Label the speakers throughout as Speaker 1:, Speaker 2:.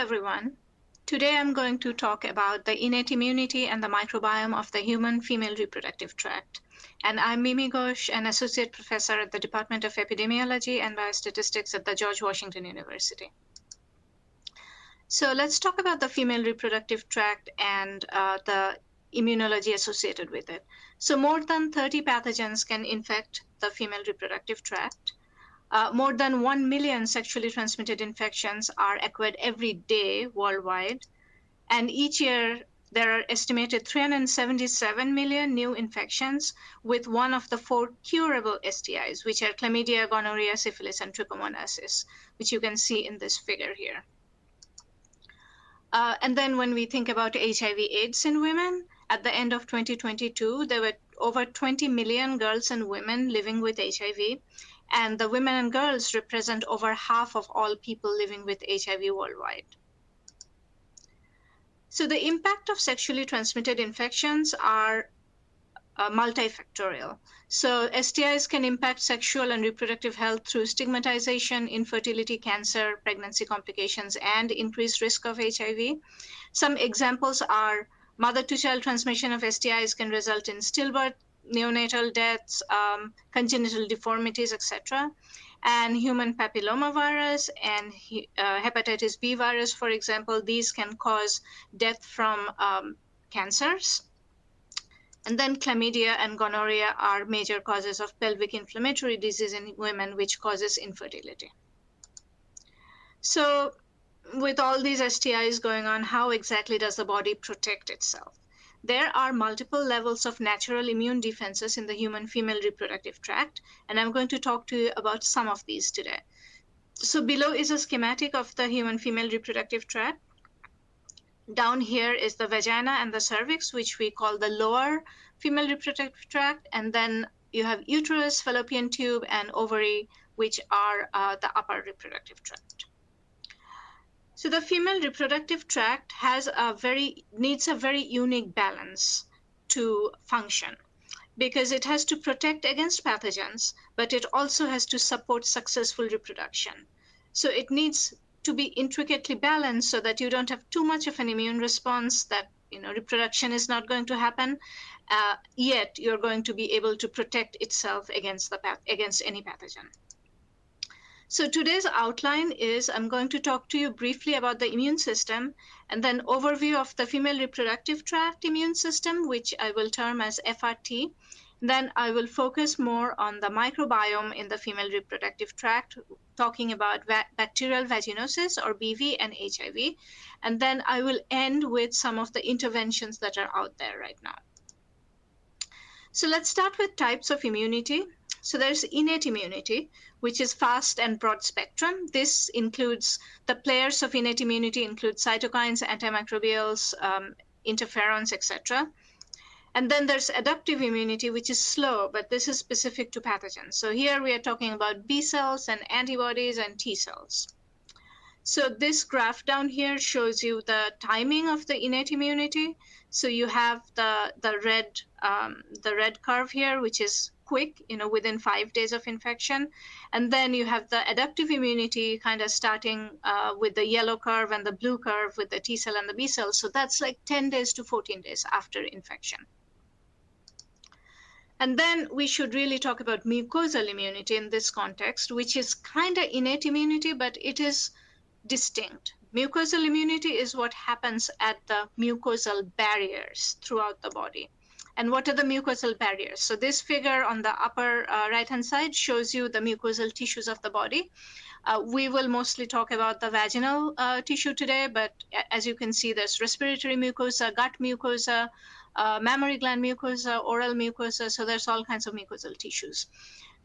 Speaker 1: everyone. Today I'm going to talk about the innate immunity and the microbiome of the human female reproductive tract. And I'm Mimi Ghosh, an associate professor at the Department of Epidemiology and Biostatistics at the George Washington University. So let's talk about the female reproductive tract and the immunology associated with it. So more than 30 pathogens can infect the female reproductive tract. More than 1 million sexually transmitted infections are occurred every day worldwide. And each year, there are estimated 377 million new infections with one of the 4 curable STIs, which are chlamydia, gonorrhea, syphilis, and trichomonasis, which you can see in this figure here. And then when we think about HIV/AIDS in women, at the end of 2022, there were over 20 million girls and women living with HIV. And the women and girls represent over half of all people living with HIV worldwide. So the impact of sexually transmitted infections are multifactorial. So STIs can impact sexual and reproductive health through stigmatization, infertility, cancer, pregnancy complications, and increased risk of HIV. Some examples are mother-to-child transmission of STIs can result in stillbirth, neonatal deaths, congenital deformities, etc. And human papillomavirus and hepatitis B virus, for example, these can cause death from cancers. And then chlamydia and gonorrhea are major causes of pelvic inflammatory disease in women, which causes infertility. So with all these STIs going on, how exactly does the body protect itself? There are multiple levels of natural immune defenses in the human female reproductive tract, and I'm going to talk to you about some of these today. So below is a schematic of the human female reproductive tract. Down here is the vagina and the cervix, which we call the lower female reproductive tract, and then you have uterus, fallopian tube, and ovary, which are the upper reproductive tract. So the female reproductive tract needs a very unique balance to function because it has to protect against pathogens, but it also has to support successful reproduction. So it needs to be intricately balanced so that you don't have too much of an immune response that reproduction is not going to happen, yet you're going to be able to protect itself against any pathogen. So today's outline is I'm going to talk to you briefly about the immune system and then overview of the female reproductive tract immune system, which I will term as FRT. Then I will focus more on the microbiome in the female reproductive tract, talking about bacterial vaginosis or BV and HIV. And then I will end with some of the interventions that are out there right now. So let's start with types of immunity. So there's innate immunity, which is fast and broad spectrum. This includes the players of innate immunity include cytokines, antimicrobials, interferons, etc. And then there's adaptive immunity, which is slow, but this is specific to pathogens. So here we are talking about B cells and antibodies and T cells. So this graph down here shows you the timing of the innate immunity. So you have the red curve here, which is quick, within 5 days of infection. And then you have the adaptive immunity kind of starting with the yellow curve and the blue curve with the T cell and the B cell. So that's like 10 days to 14 days after infection. And then we should really talk about mucosal immunity in this context, which is kind of innate immunity, but it is distinct. Mucosal immunity is what happens at the mucosal barriers throughout the body. And what are the mucosal barriers? So this figure on the upper right-hand side shows you the mucosal tissues of the body. We will mostly talk about the vaginal tissue today, but as you can see, there's respiratory mucosa, gut mucosa, mammary gland mucosa, oral mucosa, so there's all kinds of mucosal tissues.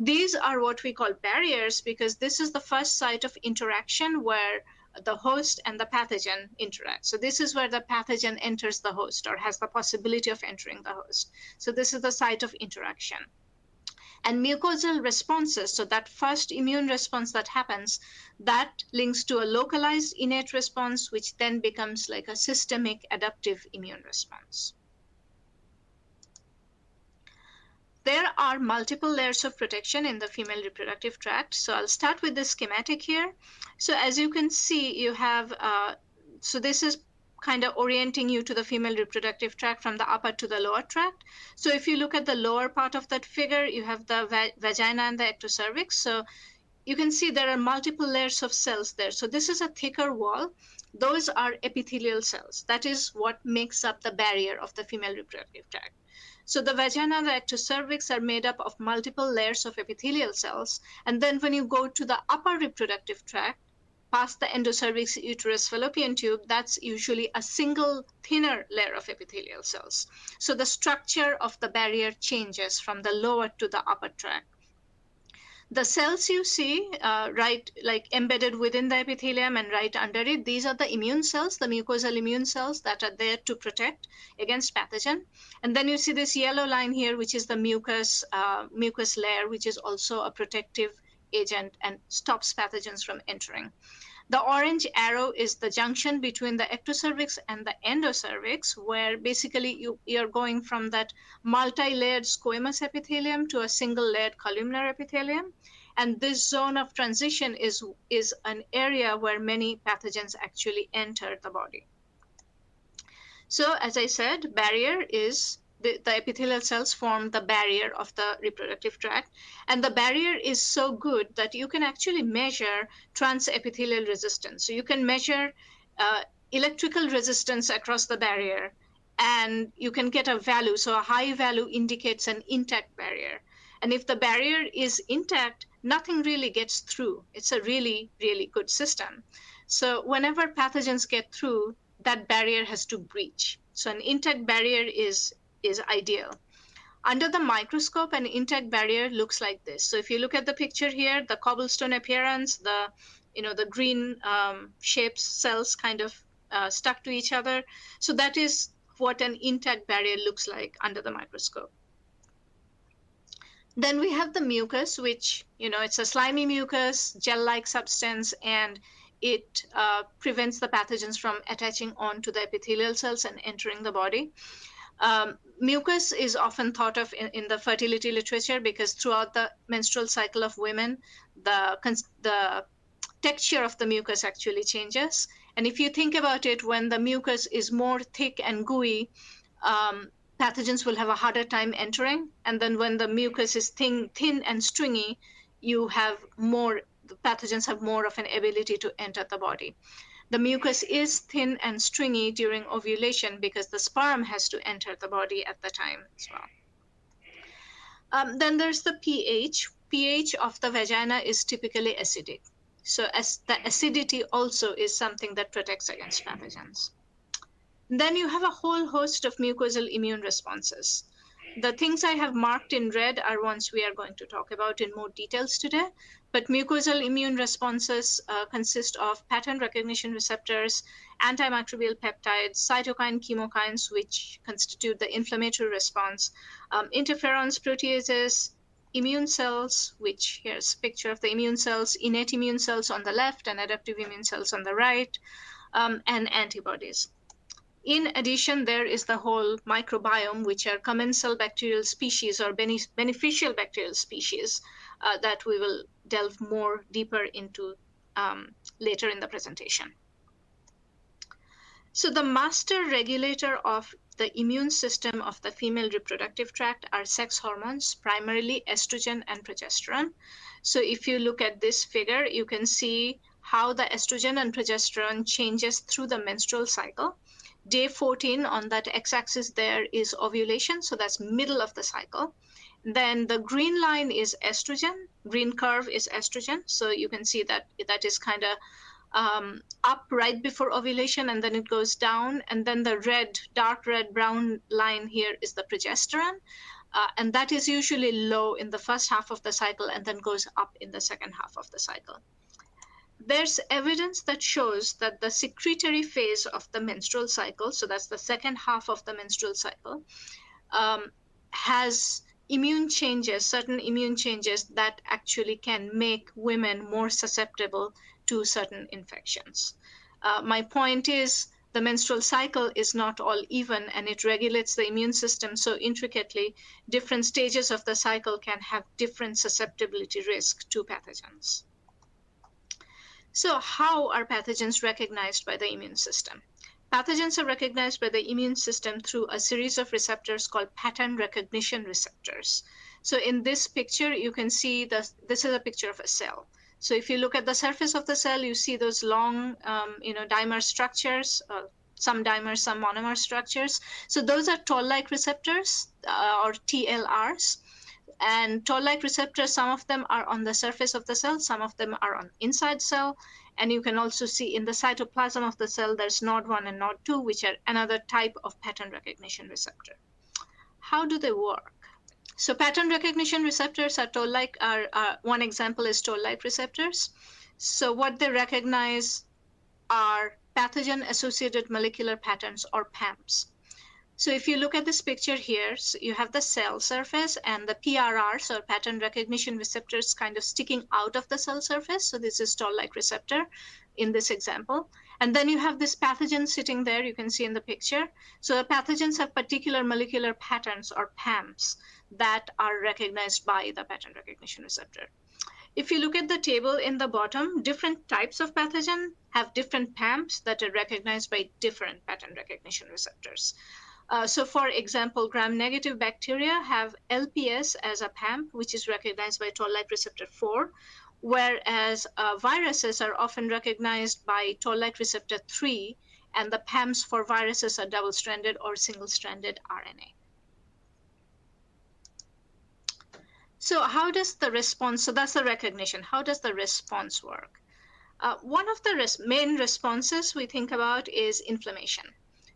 Speaker 1: These are what we call barriers because this is the first site of interaction where the host and the pathogen interact. So this is where the pathogen enters the host or has the possibility of entering the host. So this is the site of interaction. And mucosal responses, so that first immune response that happens, that links to a localized innate response, which then becomes like a systemic adaptive immune response. There are multiple layers of protection in the female reproductive tract. So I'll start with the schematic here. So as you can see, you have So this is kind of orienting you to the female reproductive tract from the upper to the lower tract. So if you look at the lower part of that figure, you have the vagina and the ectocervix. So you can see there are multiple layers of cells there. So this is a thicker wall. Those are epithelial cells. That is what makes up the barrier of the female reproductive tract. So the vagina and the ectocervix are made up of multiple layers of epithelial cells. And then when you go to the upper reproductive tract, past the endocervix, uterus, fallopian tube, that's usually a single thinner layer of epithelial cells. So the structure of the barrier changes from the lower to the upper tract. The cells you see right like embedded within the epithelium and right under it, these are the immune cells, the mucosal immune cells that are there to protect against pathogen. And then you see this yellow line here, which is the mucus layer, which is also a protective agent and stops pathogens from entering. The orange arrow is the junction between the ectocervix and the endocervix, where basically you're going from that multi-layered squamous epithelium to a single-layered columnar epithelium. And this zone of transition is an area where many pathogens actually enter the body. So as I said, barrier is the epithelial cells form the barrier of the reproductive tract. And the barrier is so good that you can actually measure transepithelial resistance. So you can measure electrical resistance across the barrier, and you can get a value. So a high value indicates an intact barrier. And if the barrier is intact, nothing really gets through. It's a really, really good system. So whenever pathogens get through, that barrier has to breach. So an intact barrier is ideal. Under the microscope, an intact barrier looks like this. So if you look at the picture here, the cobblestone appearance, the green shapes, cells kind of stuck to each other. So that is what an intact barrier looks like under the microscope. Then we have the mucus, which, it's a slimy mucus, gel-like substance, and it prevents the pathogens from attaching on to the epithelial cells and entering the body. Mucus is often thought of in the fertility literature because throughout the menstrual cycle of women, the texture of the mucus actually changes. And if you think about it, when the mucus is more thick and gooey, pathogens will have a harder time entering. And then when the mucus is thin and stringy, the pathogens have more of an ability to enter the body. The mucus is thin and stringy during ovulation because the sperm has to enter the body at the time as well. Then there's the pH. pH of the vagina is typically acidic. So the acidity also is something that protects against pathogens. Then you have a whole host of mucosal immune responses. The things I have marked in red are ones we are going to talk about in more details today. But mucosal immune responses consist of pattern recognition receptors, antimicrobial peptides, cytokine chemokines, which constitute the inflammatory response, interferons, proteases, immune cells, which here's a picture of the immune cells, innate immune cells on the left and adaptive immune cells on the right, and antibodies. In addition, there is the whole microbiome, which are commensal bacterial species or beneficial bacterial species that we will delve more deeper into later in the presentation. So the master regulator of the immune system of the female reproductive tract are sex hormones, primarily estrogen and progesterone. So if you look at this figure, you can see how the estrogen and progesterone changes through the menstrual cycle. Day 14 on that x-axis there is ovulation, so that's middle of the cycle. Then the green line is estrogen, green curve is estrogen. So you can see that is kind of up right before ovulation, and then it goes down. And then the red, dark red, brown line here is the progesterone. And that is usually low in the first half of the cycle and then goes up in the second half of the cycle. There's evidence that shows that the secretory phase of the menstrual cycle, so that's the second half of the menstrual cycle, has immune changes, certain immune changes that actually can make women more susceptible to certain infections. My point is the menstrual cycle is not all even, and it regulates the immune system so intricately. Different stages of the cycle can have different susceptibility risk to pathogens. So how are pathogens recognized by the immune system? Pathogens are recognized by the immune system through a series of receptors called pattern recognition receptors. So in this picture, you can see this is a picture of a cell. So if you look at the surface of the cell, you see those long, dimer structures, some dimers, some monomer structures. So those are toll-like receptors or TLRs. And toll-like receptors, some of them are on the surface of the cell, some of them are on inside cell. And you can also see in the cytoplasm of the cell, there's NOD1 and NOD2, which are another type of pattern recognition receptor. How do they work? So pattern recognition receptors are toll-like. One example is toll-like receptors. So what they recognize are pathogen-associated molecular patterns, or PAMPs. So if you look at this picture here, so you have the cell surface and the PRRs, or pattern recognition receptors, kind of sticking out of the cell surface. So this is toll-like receptor in this example. And then you have this pathogen sitting there, you can see in the picture. So the pathogens have particular molecular patterns, or PAMPs, that are recognized by the pattern recognition receptor. If you look at the table in the bottom, different types of pathogen have different PAMPs that are recognized by different pattern recognition receptors. So for example, gram-negative bacteria have LPS as a PAMP, which is recognized by toll-like receptor 4, whereas viruses are often recognized by toll-like receptor 3, and the PAMPs for viruses are double-stranded or single-stranded RNA. So how does the response, so that's the recognition, how does the response work? One of the main responses we think about is inflammation.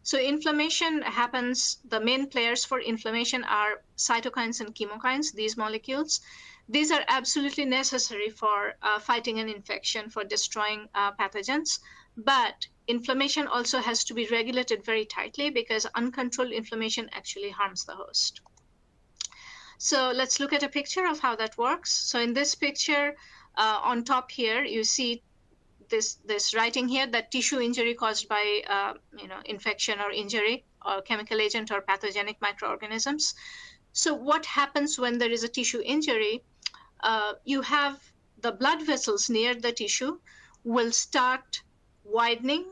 Speaker 1: So inflammation happens, the main players for inflammation are cytokines and chemokines, these molecules. These are absolutely necessary for fighting an infection, for destroying pathogens. But inflammation also has to be regulated very tightly, because uncontrolled inflammation actually harms the host. So let's look at a picture of how that works. So in this picture, on top here, you see this writing here, that tissue injury caused by infection or injury or chemical agent or pathogenic microorganisms. So what happens when there is a tissue injury? You have the blood vessels near the tissue will start widening,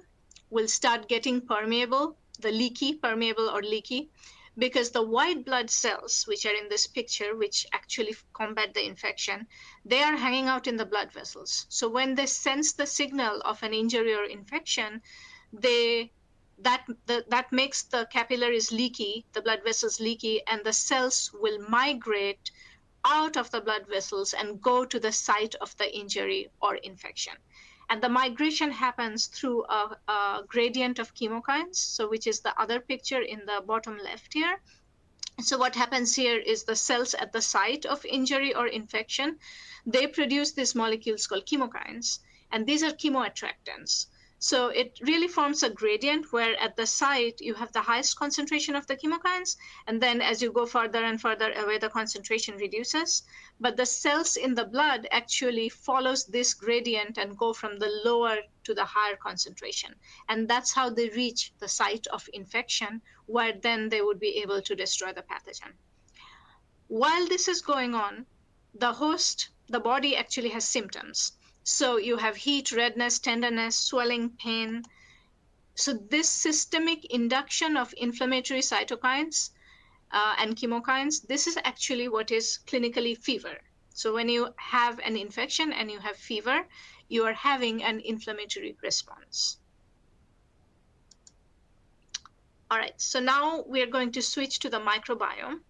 Speaker 1: will start getting permeable, permeable or leaky, because the white blood cells, which are in this picture, which actually combat the infection, they are hanging out in the blood vessels. So when they sense the signal of an injury or infection, that makes the capillaries leaky, the blood vessels leaky, and the cells will migrate out of the blood vessels and go to the site of the injury or infection. And the migration happens through a gradient of chemokines, so which is the other picture in the bottom left here. So what happens here is the cells at the site of injury or infection, they produce these molecules called chemokines, and these are chemoattractants. So it really forms a gradient where at the site you have the highest concentration of the chemokines, and then as you go further and further away, the concentration reduces. But the cells in the blood actually follows this gradient and go from the lower to the higher concentration. And that's how they reach the site of infection, where then they would be able to destroy the pathogen. While this is going on, the body actually has symptoms. So you have heat, redness, tenderness, swelling, pain. So this systemic induction of inflammatory cytokines and chemokines, this is actually what is clinically fever. So when you have an infection and you have fever, you are having an inflammatory response. All right, so now we are going to switch to the microbiome.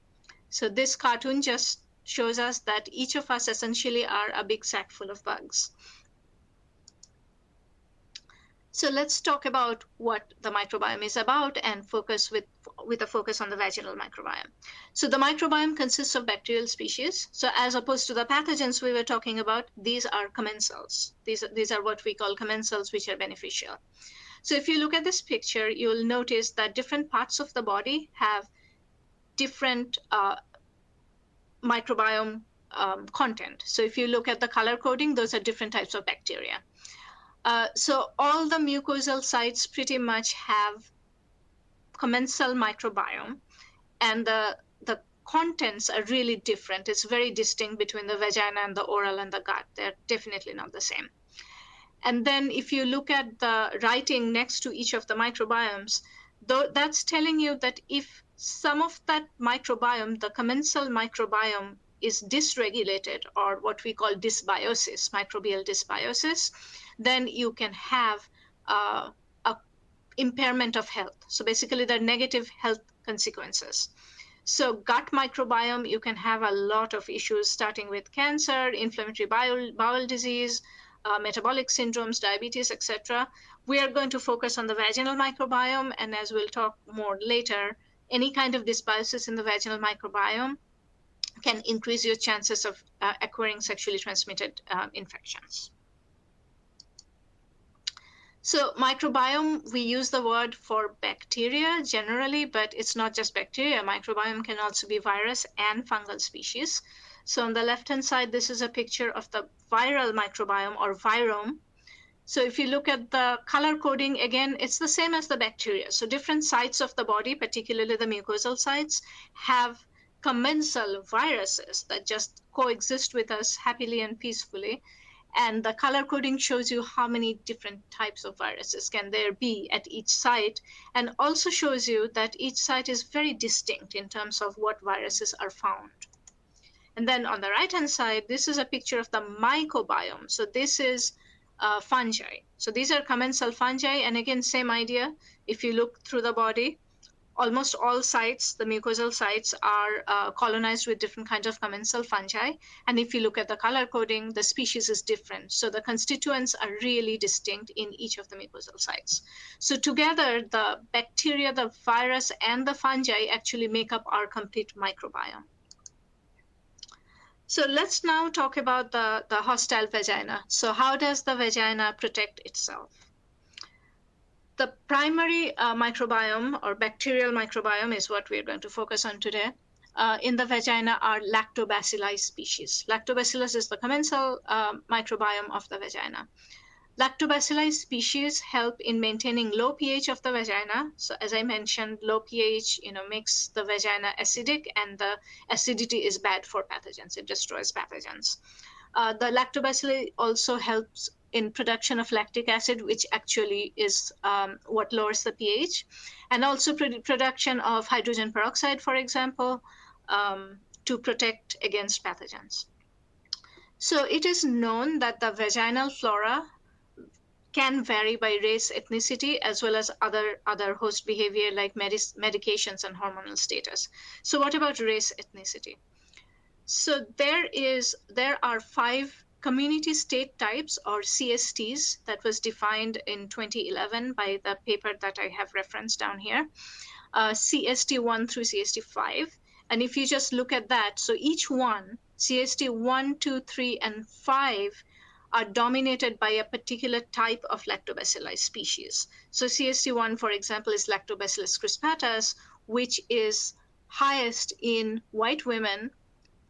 Speaker 1: So this cartoon just shows us that each of us essentially are a big sack full of bugs. So let's talk about what the microbiome is about and focus with a focus on the vaginal microbiome. So the microbiome consists of bacterial species. So as opposed to the pathogens we were talking about, these are commensals. These are what we call commensals, which are beneficial. So if you look at this picture, you'll notice that different parts of the body have different microbiome content. So if you look at the color coding, those are different types of bacteria. So all the mucosal sites pretty much have commensal microbiome, and the contents are really different. It's very distinct between the vagina and the oral and the gut. They're definitely not the same. And then if you look at the writing next to each of the microbiomes, that's telling you that if some of that microbiome, the commensal microbiome, is dysregulated, or what we call dysbiosis, microbial dysbiosis, then you can have a impairment of health. So basically, there are negative health consequences. So gut microbiome, you can have a lot of issues, starting with cancer, inflammatory bowel disease, metabolic syndromes, diabetes, etc. We are going to focus on the vaginal microbiome, and as we'll talk more later, any kind of dysbiosis in the vaginal microbiome can increase your chances of acquiring sexually transmitted infections. So microbiome, we use the word for bacteria generally, but it's not just bacteria. Microbiome can also be virus and fungal species. So on the left-hand side, this is a picture of the viral microbiome, or virome. So if you look at the color coding, again, it's the same as the bacteria. So different sites of the body, particularly the mucosal sites, have commensal viruses that just coexist with us happily and peacefully. And the color coding shows you how many different types of viruses can there be at each site, and also shows you that each site is very distinct in terms of what viruses are found. And then on the right-hand side, this is a picture of the mycobiome. So this is fungi. So these are commensal fungi, and again, same idea. If you look through the body, almost all sites, the mucosal sites, are colonized with different kinds of commensal fungi. And if you look at the color coding, the species is different. So the constituents are really distinct in each of the mucosal sites. So together, the bacteria, the virus, and the fungi actually make up our complete microbiome. So let's now talk about the hostile vagina. So how does the vagina protect itself? The primary microbiome, or bacterial microbiome, is what we're going to focus on today. In the vagina are lactobacilli species. Lactobacillus is the commensal microbiome of the vagina. Lactobacilli species help in maintaining low pH of the vagina. So as I mentioned, low pH makes the vagina acidic, and the acidity is bad for pathogens. It destroys pathogens. The lactobacilli also helps in production of lactic acid, which actually is what lowers the pH, and also production of hydrogen peroxide, for example, to protect against pathogens. So it is known that the vaginal flora can vary by race, ethnicity, as well as other host behavior like medications and hormonal status. So what about race, ethnicity? So there are 5 community state types, or CSTs, that was defined in 2011 by the paper that I have referenced down here, CST1 through CST5. And if you just look at that, so each one, CST1, 2, 3, and 5, are dominated by a particular type of lactobacilli species. So CST1, for example, is Lactobacillus crispatus, which is highest in white women,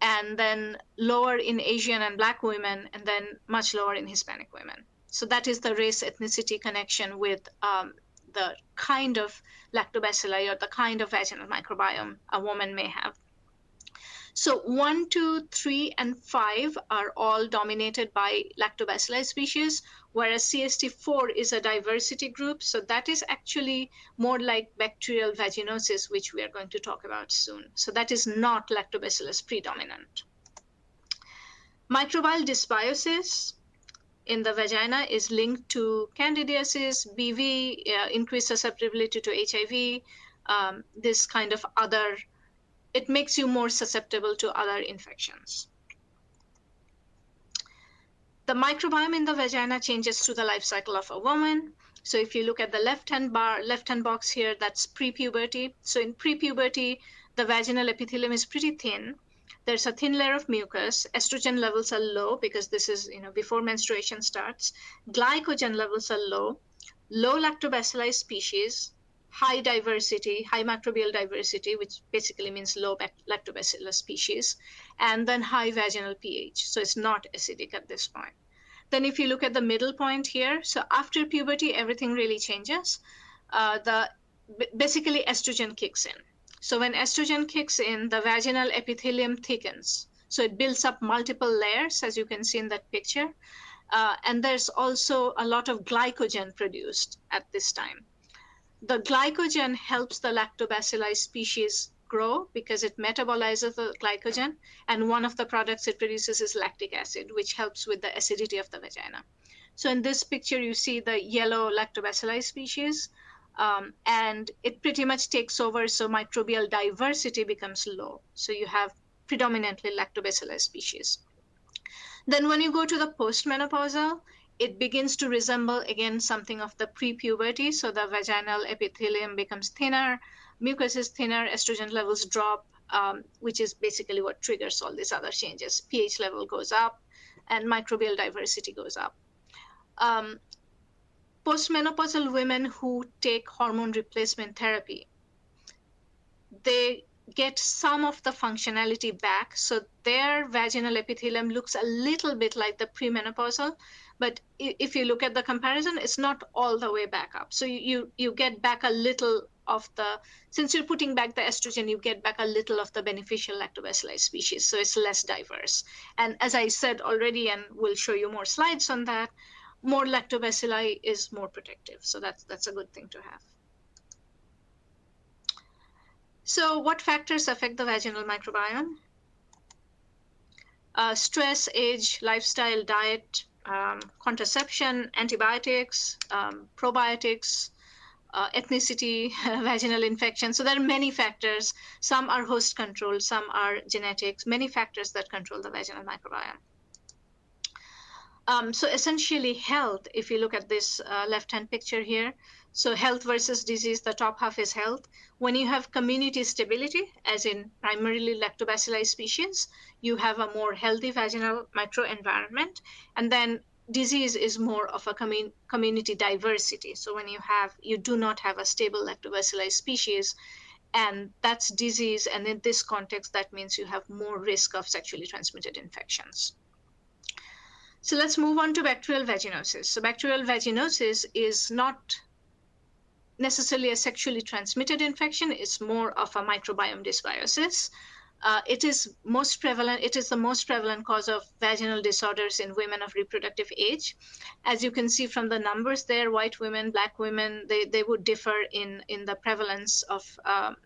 Speaker 1: and then lower in Asian and Black women, and then much lower in Hispanic women. So that is the race ethnicity connection with the kind of lactobacilli, or the kind of vaginal microbiome a woman may have. So 1, 2, 3, and 5 are all dominated by lactobacilli species, whereas CST4 is a diversity group. So that is actually more like bacterial vaginosis, which we are going to talk about soon. So that is not lactobacillus predominant. Microbial dysbiosis in the vagina is linked to candidiasis, BV, increased susceptibility to HIV, this kind of other. It makes you more susceptible to other infections. The microbiome in the vagina changes through the life cycle of a woman. So if you look at the left-hand box here, that's pre-puberty. So in pre-puberty, the vaginal epithelium is pretty thin. There's a thin layer of mucus. Estrogen levels are low because this is before menstruation starts. Glycogen levels are low. Low lactobacilli species. High diversity, high microbial diversity, which basically means low lactobacillus species, and then high vaginal pH. So it's not acidic at this point. Then if you look at the middle point here, so after puberty, everything really changes. Basically, estrogen kicks in. So when estrogen kicks in, the vaginal epithelium thickens. So it builds up multiple layers, as you can see in that picture. And there's also a lot of glycogen produced at this time. The glycogen helps the lactobacilli species grow because it metabolizes the glycogen, and one of the products it produces is lactic acid, which helps with the acidity of the vagina. So in this picture, you see the yellow lactobacilli species, and it pretty much takes over, so microbial diversity becomes low. So you have predominantly lactobacilli species. Then when you go to the postmenopausal, it begins to resemble again something of the pre-puberty. So the vaginal epithelium becomes thinner, mucus is thinner, estrogen levels drop, which is basically what triggers all these other changes. pH level goes up and microbial diversity goes up. Postmenopausal women who take hormone replacement therapy, they get some of the functionality back. So their vaginal epithelium looks a little bit like the premenopausal, but if you look at the comparison, it's not all the way back up. So you get back a little of the, since you're putting back the estrogen, you get back a little of the beneficial lactobacilli species. So it's less diverse. And as I said already, and we'll show you more slides on that, more lactobacilli is more protective. So that's a good thing to have. So what factors affect the vaginal microbiome? Stress, age, lifestyle, diet, contraception, antibiotics, probiotics, ethnicity, vaginal infection. So there are many factors. Some are host controlled, some are genetics, many factors that control the vaginal microbiome. So essentially health, if you look at this left-hand picture here, so health versus disease, the top half is health. When you have community stability, as in primarily lactobacilli species, you have a more healthy vaginal microenvironment. And then disease is more of a community diversity. So when you do not have a stable lactobacilli species, and that's disease. And in this context, that means you have more risk of sexually transmitted infections. So let's move on to bacterial vaginosis. So bacterial vaginosis is not necessarily a sexually transmitted infection. It's more of a microbiome dysbiosis. It is the most prevalent cause of vaginal disorders in women of reproductive age. As you can see from the numbers there, white women, black women, they would differ in the prevalence of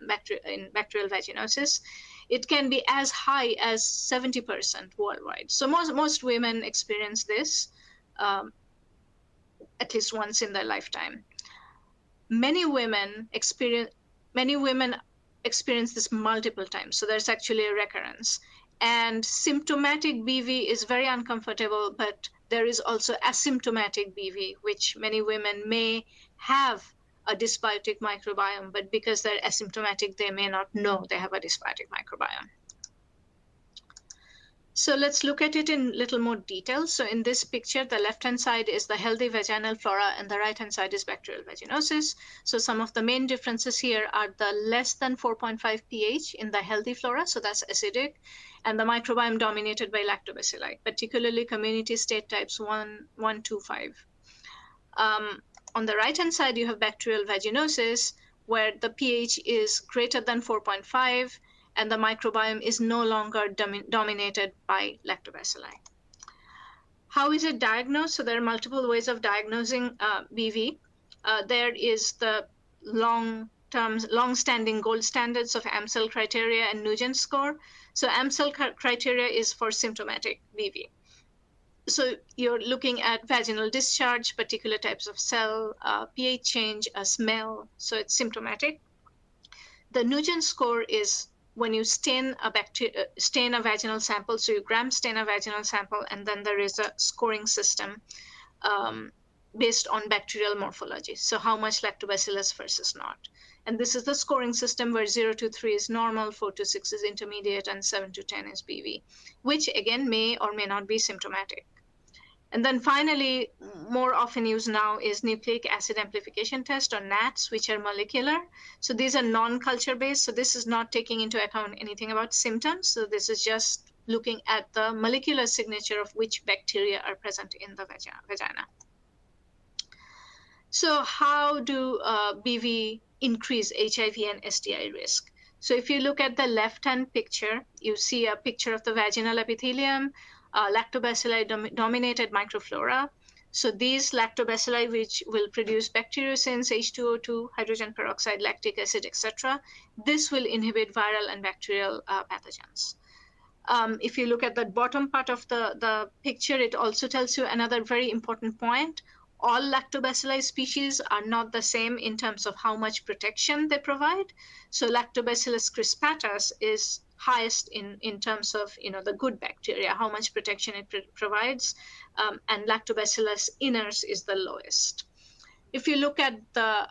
Speaker 1: bacterial vaginosis. It can be as high as 70% worldwide. So most women experience this at least once in their lifetime. Many women experience this multiple times. So there's actually a recurrence. And symptomatic BV is very uncomfortable, but there is also asymptomatic BV, which many women may have a dysbiotic microbiome, but because they're asymptomatic, they may not know they have a dysbiotic microbiome. So let's look at it in a little more detail. So in this picture, the left-hand side is the healthy vaginal flora and the right-hand side is bacterial vaginosis. So some of the main differences here are the less than 4.5 pH in the healthy flora, so that's acidic, and the microbiome dominated by lactobacilli, particularly community state types 1, 2, 5. On the right-hand side, you have bacterial vaginosis, where the pH is greater than 4.5, and the microbiome is no longer dominated by lactobacilli. How is it diagnosed? So there are multiple ways of diagnosing BV. There is the long-standing gold standards of AMSEL criteria and Nugent score. So AMSEL criteria is for symptomatic BV. So you're looking at vaginal discharge, particular types of cell, pH change, a smell, so it's symptomatic. The Nugent score is when you stain a vaginal sample, so you gram stain a vaginal sample, and then there is a scoring system based on bacterial morphology. So how much lactobacillus versus not. And this is the scoring system where 0 to 3 is normal, 4 to 6 is intermediate, and 7 to 10 is BV, which again may or may not be symptomatic. And then finally, more often used now is nucleic acid amplification test, or NATs, which are molecular. So these are non-culture based. So this is not taking into account anything about symptoms. So this is just looking at the molecular signature of which bacteria are present in the vagina. So how do BV increase HIV and STI risk? So if you look at the left-hand picture, you see a picture of the vaginal epithelium. lactobacilli dominated microflora. So these lactobacilli, which will produce bacteriocins, H2O2, hydrogen peroxide, lactic acid, etc., this will inhibit viral and bacterial pathogens. If you look at the bottom part of the picture, it also tells you another very important point. All lactobacilli species are not the same in terms of how much protection they provide. So Lactobacillus crispatus is highest in terms of the good bacteria, how much protection it provides, and Lactobacillus iners is the lowest. If you look at the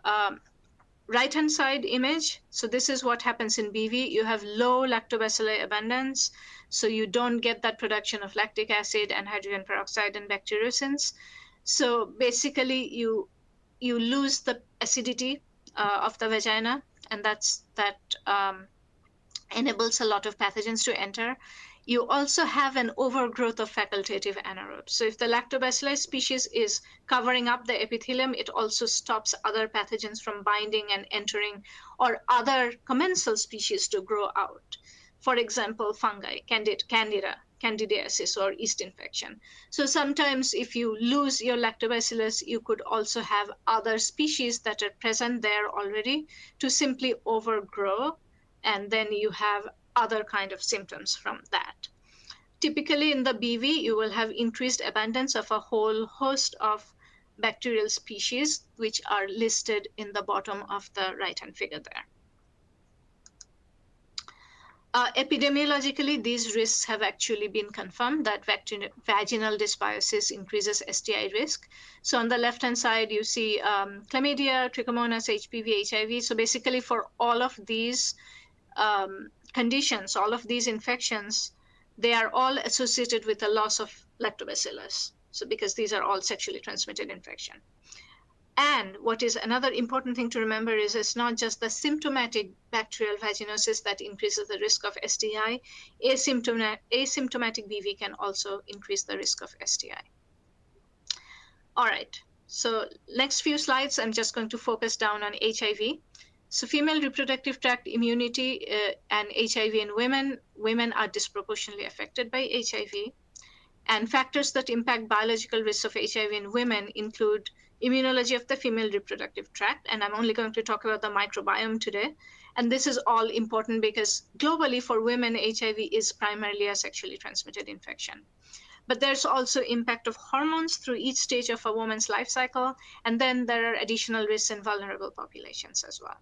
Speaker 1: right-hand side image, so this is what happens in BV. You have low lactobacilli abundance, so you don't get that production of lactic acid and hydrogen peroxide and bacteriocins. So basically, you lose the acidity of the vagina, and that enables a lot of pathogens to enter. You also have an overgrowth of facultative anaerobes. So if the lactobacillus species is covering up the epithelium, it also stops other pathogens from binding and entering, or other commensal species to grow out. For example, fungi, candida, candidiasis, or yeast infection. So sometimes if you lose your lactobacillus, you could also have other species that are present there already to simply overgrow, and then you have other kind of symptoms from that. Typically in the BV, you will have increased abundance of a whole host of bacterial species, which are listed in the bottom of the right-hand figure there. Epidemiologically, these risks have actually been confirmed that vaginal dysbiosis increases STI risk. So on the left-hand side, you see chlamydia, trichomonas, HPV, HIV. So basically for all of these conditions, all of these infections, they are all associated with a loss of lactobacillus. So because these are all sexually transmitted infection. And what is another important thing to remember is it's not just the symptomatic bacterial vaginosis that increases the risk of STI. Asymptomatic BV can also increase the risk of STI. All right, so next few slides, I'm just going to focus down on HIV. So female reproductive tract immunity and HIV in women are disproportionately affected by HIV. And factors that impact biological risks of HIV in women include immunology of the female reproductive tract, and I'm only going to talk about the microbiome today. And this is all important because globally for women, HIV is primarily a sexually transmitted infection. But there's also impact of hormones through each stage of a woman's life cycle, and then there are additional risks in vulnerable populations as well.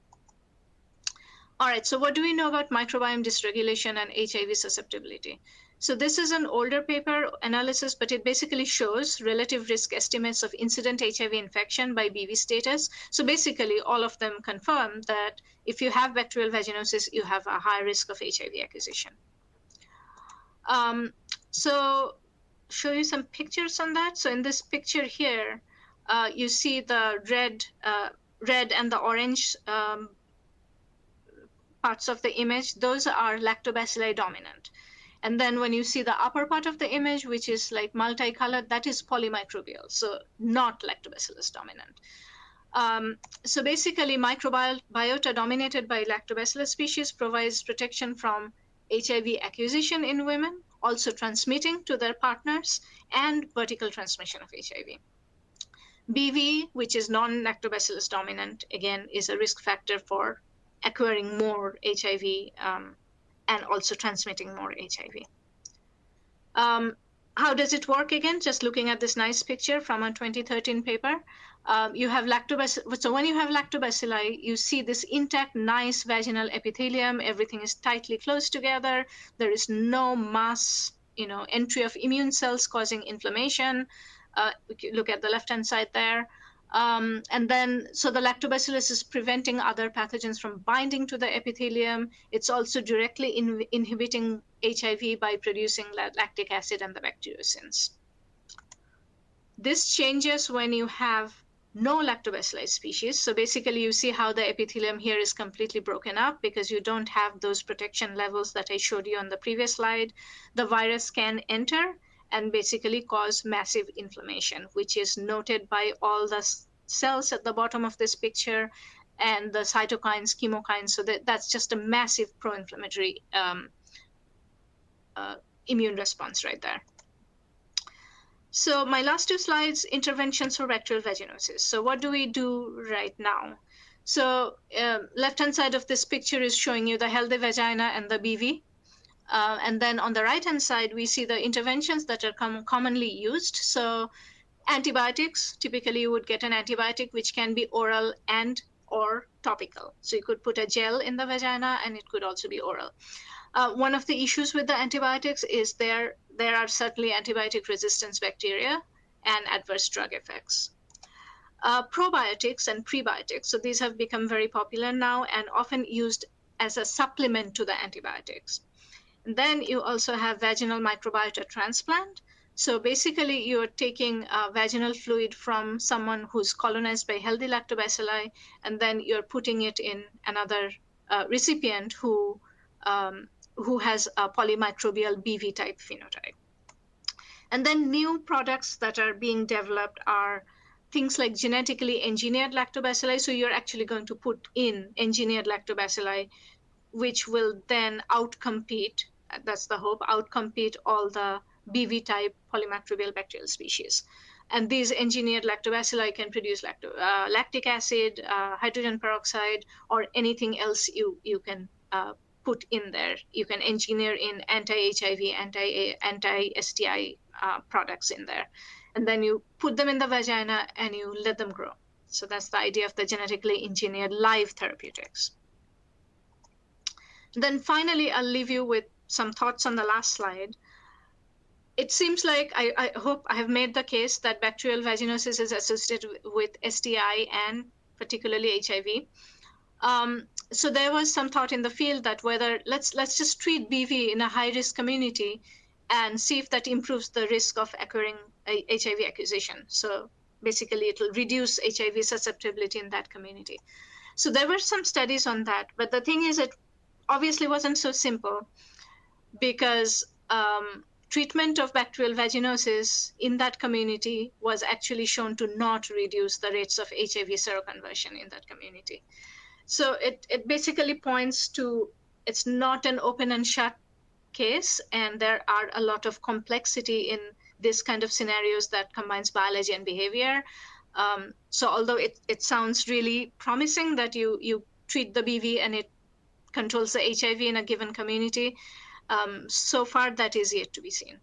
Speaker 1: All right, so what do we know about microbiome dysregulation and HIV susceptibility? So this is an older paper analysis, but it basically shows relative risk estimates of incident HIV infection by BV status. So basically, all of them confirm that if you have bacterial vaginosis, you have a high risk of HIV acquisition. So show you some pictures on that. So in this picture here, you see the red and the orange parts of the image. Those are lactobacilli dominant. And then when you see the upper part of the image, which is like multicolored, that is polymicrobial, so not lactobacillus dominant. So basically, microbiota dominated by lactobacillus species provides protection from HIV acquisition in women, also transmitting to their partners, and vertical transmission of HIV. BV, which is non-lactobacillus dominant, again, is a risk factor for acquiring more HIV and also transmitting more HIV. How does it work again? Just looking at this nice picture from a 2013 paper. You have lactobacilli. So when you have lactobacilli, you see this intact, nice vaginal epithelium. Everything is tightly closed together. There is no mass, entry of immune cells causing inflammation. Look at the left-hand side there. And then, so the lactobacillus is preventing other pathogens from binding to the epithelium. It's also directly inhibiting HIV by producing lactic acid and the bacteriocins. This changes when you have no lactobacilli species. So basically, you see how the epithelium here is completely broken up because you don't have those protection levels that I showed you on the previous slide. The virus can enter and basically cause massive inflammation, which is noted by all the cells at the bottom of this picture and the cytokines, chemokines. So that's just a massive pro-inflammatory immune response right there. So my last two slides, interventions for bacterial vaginosis. So what do we do right now? So left-hand side of this picture is showing you the healthy vagina and the BV. And then on the right-hand side, we see the interventions that are commonly used. So antibiotics, typically you would get an antibiotic which can be oral and or topical. So you could put a gel in the vagina and it could also be oral. One of the issues with the antibiotics is there are certainly antibiotic resistance bacteria and adverse drug effects. Probiotics and prebiotics, so these have become very popular now and often used as a supplement to the antibiotics. And then you also have vaginal microbiota transplant. So basically, you're taking vaginal fluid from someone who's colonized by healthy lactobacilli, and then you're putting it in another recipient who has a polymicrobial BV type phenotype. And then new products that are being developed are things like genetically engineered lactobacilli. So you're actually going to put in engineered lactobacilli, which will then outcompete, that's the hope, outcompete all the BV type polymicrobial bacterial species. And these engineered lactobacilli can produce lactic acid, hydrogen peroxide, or anything else you can put in there. You can engineer in anti-HIV, anti-STI products in there. And then you put them in the vagina and you let them grow. So that's the idea of the genetically engineered live therapeutics. Then finally, I'll leave you with some thoughts on the last slide. It seems like I hope I have made the case that bacterial vaginosis is associated with STI and particularly HIV. So there was some thought in the field that whether let's just treat BV in a high-risk community and see if that improves the risk of occurring HIV acquisition. So basically, it will reduce HIV susceptibility in that community. So there were some studies on that, but the thing is, it obviously wasn't so simple because treatment of bacterial vaginosis in that community was actually shown to not reduce the rates of HIV seroconversion in that community. So it basically points to it's not an open and shut case, and there are a lot of complexity in this kind of scenarios that combines biology and behavior. So although it sounds really promising that you treat the BV and it controls the HIV in a given community, so far that is yet to be seen.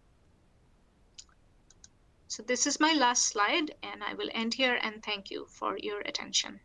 Speaker 1: So this is my last slide, and I will end here and thank you for your attention.